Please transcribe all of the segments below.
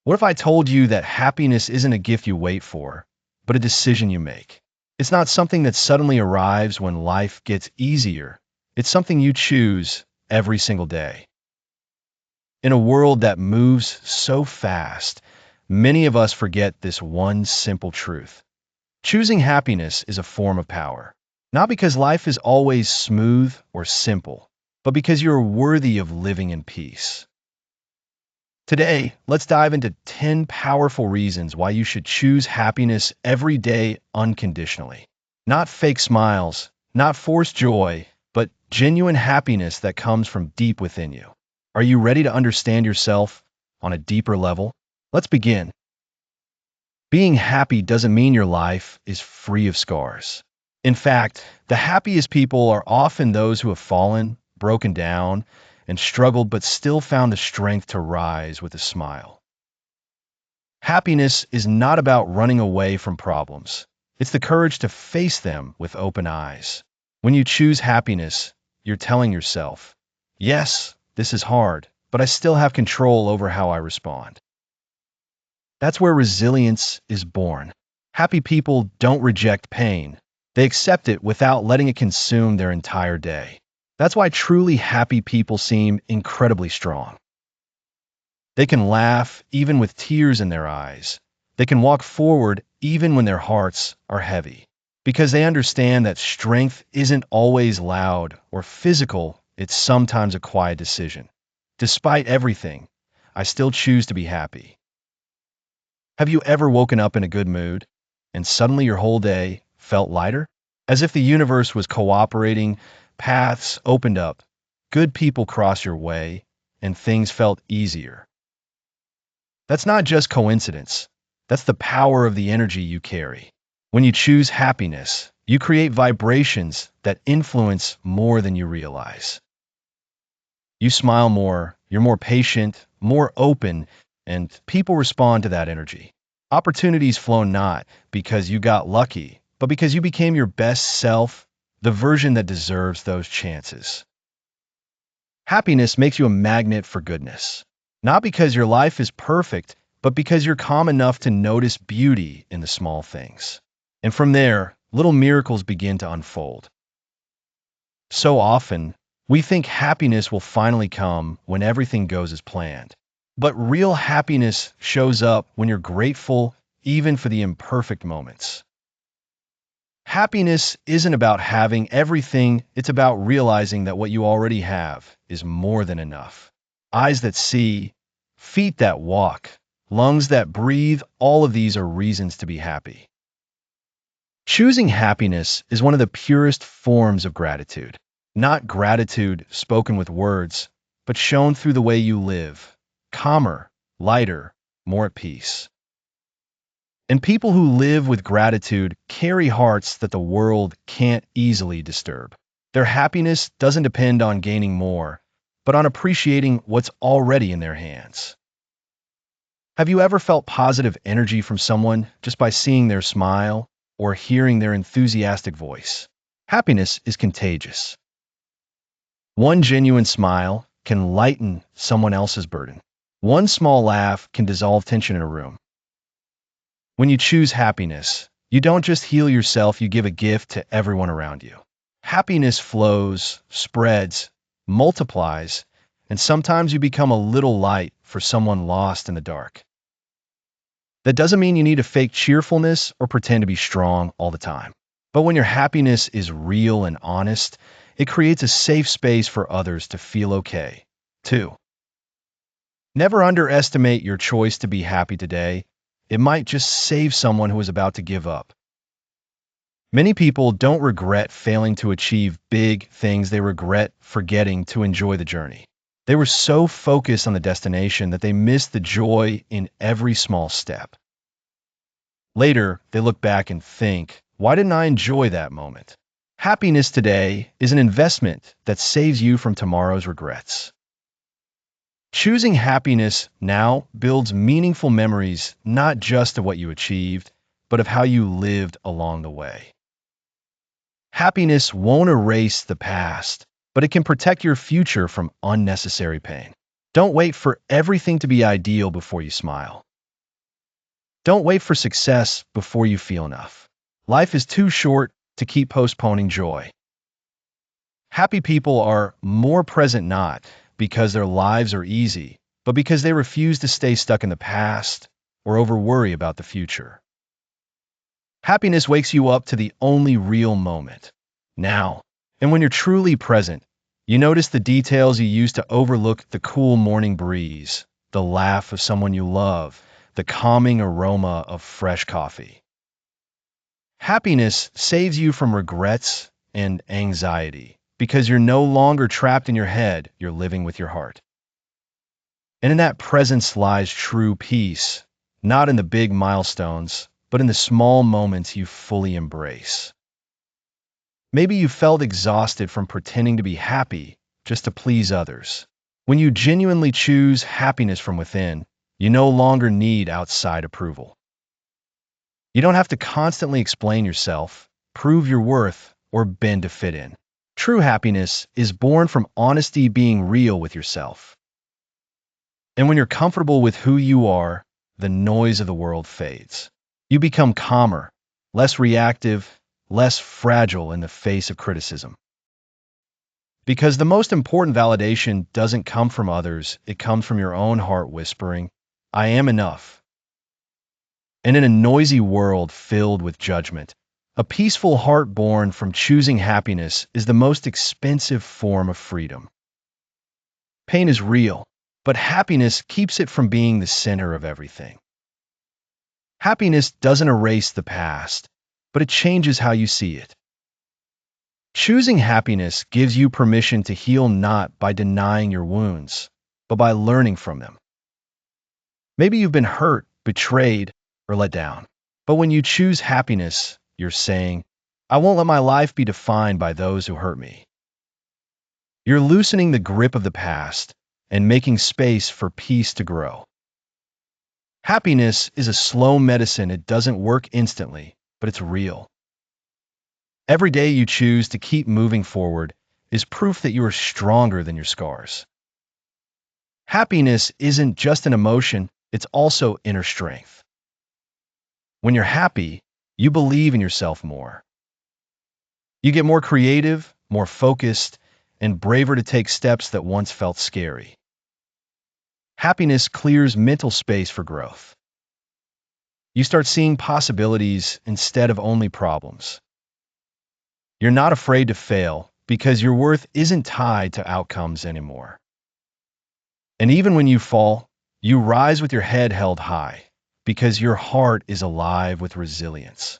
What if I told you that happiness isn't a gift you wait for, but a decision you make? It's not something that suddenly arrives when life gets easier. It's something you choose every single day. In a world that moves so fast, many of us forget this one simple truth. Choosing happiness is a form of power. Not because life is always smooth or simple, but because you're worthy of living in peace. Today, let's dive into 10 powerful reasons why you should choose happiness every day unconditionally. Not fake smiles, not forced joy, but genuine happiness that comes from deep within you. Are you ready to understand yourself on a deeper level? Let's begin. Being happy doesn't mean your life is free of scars. In fact, the happiest people are often those who have fallen, broken down, and struggled but still found the strength to rise with a smile. Happiness is not about running away from problems. It's the courage to face them with open eyes. When you choose happiness, you're telling yourself, yes, this is hard, but I still have control over how I respond. That's where resilience is born. Happy people don't reject pain. They accept it without letting it consume their entire day. That's why truly happy people seem incredibly strong. They can laugh even with tears in their eyes. They can walk forward even when their hearts are heavy. Because they understand that strength isn't always loud or physical, it's sometimes a quiet decision. Despite everything, I still choose to be happy. Have you ever woken up in a good mood and suddenly your whole day felt lighter? As if the universe was cooperating, paths opened up, good people crossed your way, and things felt easier. That's not just coincidence. That's the power of the energy you carry. When you choose happiness, you create vibrations that influence more than you realize. You smile more, you're more patient, more open, and people respond to that energy. Opportunities flow not because you got lucky, but because you became your best self, the version that deserves those chances. Happiness makes you a magnet for goodness. Not because your life is perfect, but because you're calm enough to notice beauty in the small things. And from there, little miracles begin to unfold. So often, we think happiness will finally come when everything goes as planned. But real happiness shows up when you're grateful even for the imperfect moments. Happiness isn't about having everything, it's about realizing that what you already have is more than enough. Eyes that see, feet that walk, lungs that breathe, all of these are reasons to be happy. Choosing happiness is one of the purest forms of gratitude. Not gratitude spoken with words, but shown through the way you live. Calmer, lighter, more at peace. And people who live with gratitude carry hearts that the world can't easily disturb. Their happiness doesn't depend on gaining more, but on appreciating what's already in their hands. Have you ever felt positive energy from someone just by seeing their smile or hearing their enthusiastic voice? Happiness is contagious. One genuine smile can lighten someone else's burden. One small laugh can dissolve tension in a room. When you choose happiness, you don't just heal yourself, you give a gift to everyone around you. Happiness flows, spreads, multiplies, and sometimes you become a little light for someone lost in the dark. That doesn't mean you need to fake cheerfulness or pretend to be strong all the time. But when your happiness is real and honest, it creates a safe space for others to feel okay, too. Never underestimate your choice to be happy today. It might just save someone who is about to give up. Many people don't regret failing to achieve big things, they regret forgetting to enjoy the journey. They were so focused on the destination that they missed the joy in every small step. Later, they look back and think, why didn't I enjoy that moment? Happiness today is an investment that saves you from tomorrow's regrets. Choosing happiness now builds meaningful memories, not just of what you achieved, but of how you lived along the way. Happiness won't erase the past, but it can protect your future from unnecessary pain. Don't wait for everything to be ideal before you smile. Don't wait for success before you feel enough. Life is too short to keep postponing joy. Happy people are more present not because their lives are easy, but because they refuse to stay stuck in the past or over-worry about the future. Happiness wakes you up to the only real moment, now. And when you're truly present, you notice the details you used to overlook: the cool morning breeze, the laugh of someone you love, the calming aroma of fresh coffee. Happiness saves you from regrets and anxiety because you're no longer trapped in your head, you're living with your heart. And in that presence lies true peace, not in the big milestones, but in the small moments you fully embrace. Maybe you felt exhausted from pretending to be happy just to please others. When you genuinely choose happiness from within, you no longer need outside approval. You don't have to constantly explain yourself, prove your worth, or bend to fit in. True happiness is born from honesty, being real with yourself. And when you're comfortable with who you are, the noise of the world fades. You become calmer, less reactive, less fragile in the face of criticism. Because the most important validation doesn't come from others, it comes from your own heart whispering, "I am enough." And in a noisy world filled with judgment, a peaceful heart born from choosing happiness is the most expensive form of freedom. Pain is real, but happiness keeps it from being the center of everything. Happiness doesn't erase the past, but it changes how you see it. Choosing happiness gives you permission to heal, not by denying your wounds, but by learning from them. Maybe you've been hurt, betrayed, or let down. But when you choose happiness, you're saying, "I won't let my life be defined by those who hurt me." You're loosening the grip of the past and making space for peace to grow. Happiness is a slow medicine. It doesn't work instantly, but it's real. Every day you choose to keep moving forward is proof that you are stronger than your scars. Happiness isn't just an emotion, it's also inner strength. When you're happy, you believe in yourself more. You get more creative, more focused, and braver to take steps that once felt scary. Happiness clears mental space for growth. You start seeing possibilities instead of only problems. You're not afraid to fail because your worth isn't tied to outcomes anymore. And even when you fall, you rise with your head held high because your heart is alive with resilience.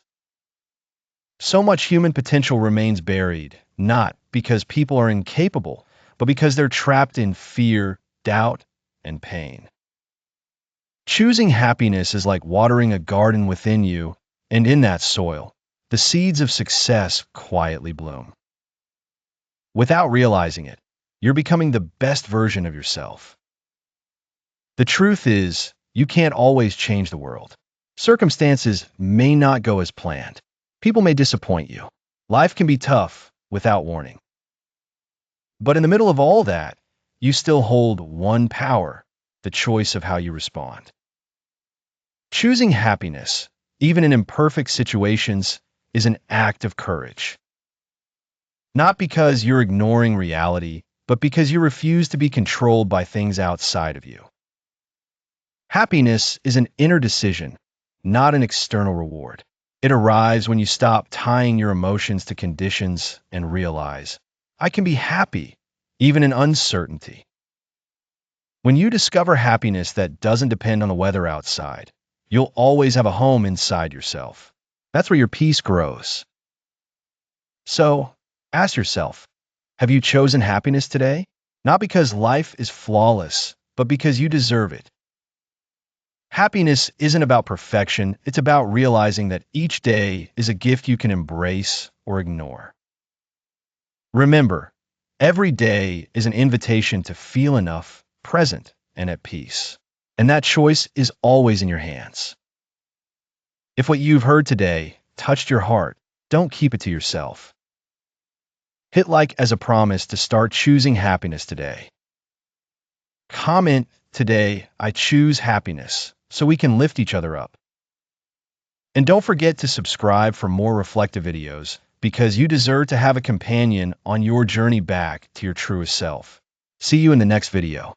So much human potential remains buried, not because people are incapable, but because they're trapped in fear, doubt, and pain. Choosing happiness is like watering a garden within you, and in that soil, the seeds of success quietly bloom. Without realizing it, you're becoming the best version of yourself. The truth is, you can't always change the world. Circumstances may not go as planned. People may disappoint you. Life can be tough without warning. But in the middle of all that, you still hold one power: the choice of how you respond. Choosing happiness, even in imperfect situations, is an act of courage. Not because you're ignoring reality, but because you refuse to be controlled by things outside of you. Happiness is an inner decision, not an external reward. It arrives when you stop tying your emotions to conditions and realize, "I can be happy, even in uncertainty." When you discover happiness that doesn't depend on the weather outside, you'll always have a home inside yourself. That's where your peace grows. So, ask yourself, have you chosen happiness today? Not because life is flawless, but because you deserve it. Happiness isn't about perfection, it's about realizing that each day is a gift you can embrace or ignore. Remember, every day is an invitation to feel enough, present, and at peace. And that choice is always in your hands. If what you've heard today touched your heart, don't keep it to yourself. Hit like as a promise to start choosing happiness today. Comment today, "I choose happiness," so we can lift each other up. And don't forget to subscribe for more reflective videos, because you deserve to have a companion on your journey back to your truest self. See you in the next video.